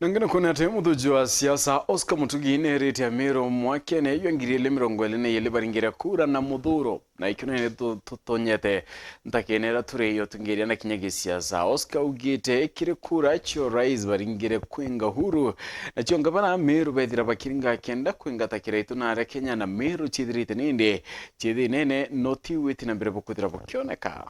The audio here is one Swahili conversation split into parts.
Nangana kuna temu tujua siasa Oscar Mutugi reti ya mero mwake na hiyo ngirele mirongo elene yele baringira kura na mudhuro na ikiona ene tutonyete ntakenera ture iyo tungeria na kinyage siasa Oscar ugite kire kura cho rais baringire kwenga huru na chonga bana mero bedira bakiringa kenda kwenga takira itunara Kenya na mero chidrite ninde chidi nene noti weti na mbere bokudira bokioneka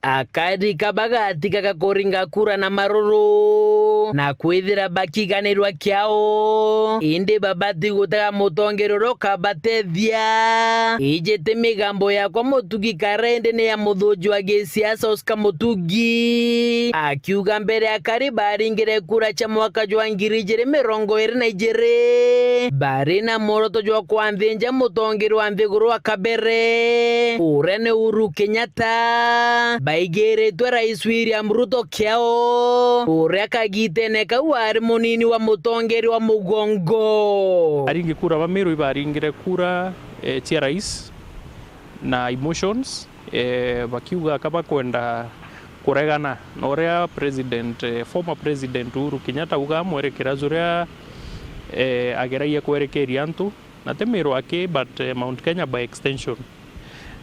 akari kabagati kakakoringa kura na maruru na kwithira bakiganirwa kiao indi babati gutaka mutongerero kabatethia ijete migambo yakwa Mutugi karende ne ya muthuji wa gisiasa Oscar Mutugi akiuga mbere akari baringire kura cha mwaka jwa 2022 bari na moroto jwa kwanthinja mutongero wa nthiguru wa kabere urene Uhuru Kenyatta baigeretwe rais William Ruto kiao uria kagitene kau ari munini wa mutongeri wa mugongo aringi kura bamiru ibaringire kura cia rais na emotions bakiuga kaba kwenda kuregana na uria former president Uhuru Kenyatta uga mwerekera zuria ageraia kwerekeria antu na temero ake but Mount Kenya by extension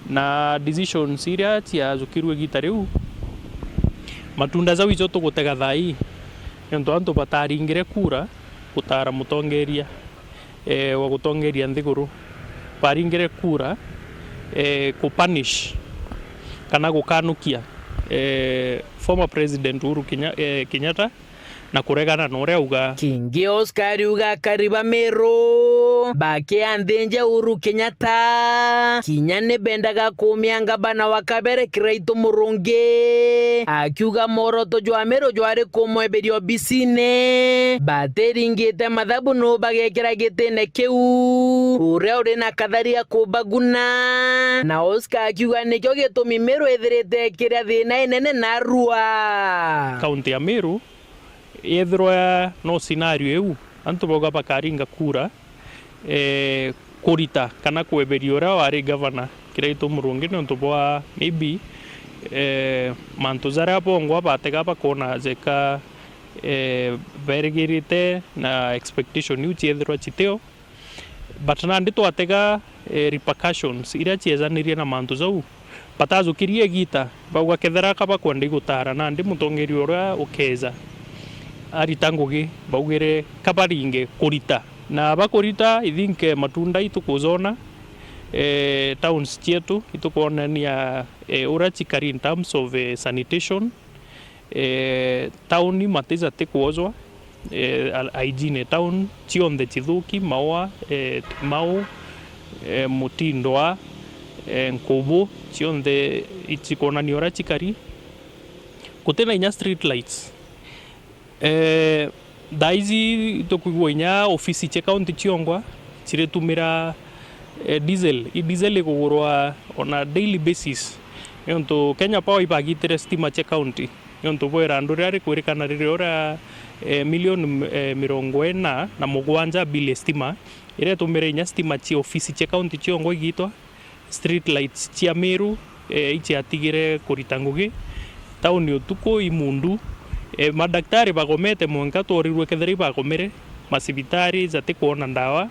na decisions iria cia zukirwe gitariu matunda zao izo tugutega thai nto antu bataringire kura gutara mutongeria wa gutongeria nthiguru baringire kura ku punish kana gukanukia former president Uhuru Kenyatta na kuregana na uria uga kingi Oscar uga kariba mero bake anthenja Uhuru Kenyatta kinyane bendaga kumianga bana wakabere kiraito murungi akiuga moroto jwa mero jware kumweberio bisine bateringite mathabu no bagekera gitene kiu uria uri na katharia kubaguna na Oscar akiuga nikyo gitumi mero ethirite kiria thina inene na rua kaunti ya Meru ethirwa no scenario eu antu boga bakaringa kura kurita kana kweberia uria wari governor kiraito murungi nontu bwa maybe mantu zaria bongwa batega bakona zeka berigirite na expectation iu ciethirwa citeo but nandi twatega repercussions iria ciezanirie na mantu zau batazukirie gita bauga kethera kaba kwenda igutara nandi mutongeri uria ukeza aritangugi baugire kabaringe kurita na bakurita I think matunda itukuzona towns cietu itukuonania ura chikari in terms of sanitation town matiza tikuozwa hygiene town cionthe chithuki maua mau mutindwa nkubu cionthe itikuonania ura chikari kutena inya street lights daizi tukugwa inya ofisi che county chiongwa chiretumira diesel igurwa on a daily basis yonto Kenya Power ibagitire stima che county yonto boera nduri ari kwirikana rire ora milioni mirongo ena na mugwanja bili stima ire tumira inya stima chi ofisi che county chiongwa igitwa street lights chia Meru ichi atigire kuritangugi tauni utuko imundu madaktari bagomete mwenka torirwe ketheri bagomere masibitari zate kuona ndawa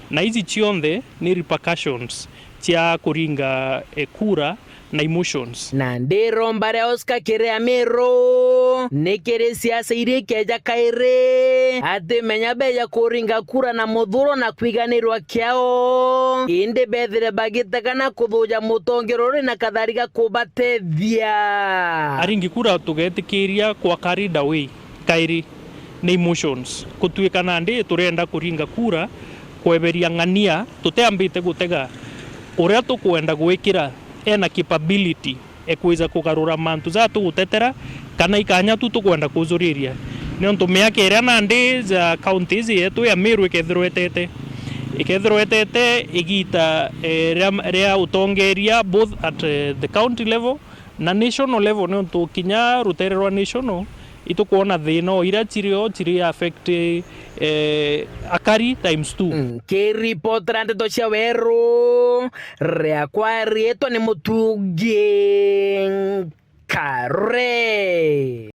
na hizi chionde ni repercussions cia kuringa kura na emotions na ndero mbare Oscar kiria mero nekere siasa ire keja kaire ate menya beja kuringa kura na muthuro na kwiganirwa kiao inde bethire bagitaka na kuthuja mutongero na kathariga kubatethia aringi kura tugetikiria kwa carried away kairi na emotions kutuikana ndi turenda kuringa kura kweberia ngania tuteambite gutega uria tukwenda gwikira ena capability ekwiza kugarura mantu za tugutetera kana ikanya tu tukwenda kuzuriria niontu miaka iria nandi za counties yetu ya Meru ikethirwetete igita ria utongeria both at the county level na national level niontu kinya rutererwa national itukuona thino ira chiri affect akari times 2 ke report rande to cia weru ria kwa rieto ni Mutugi kare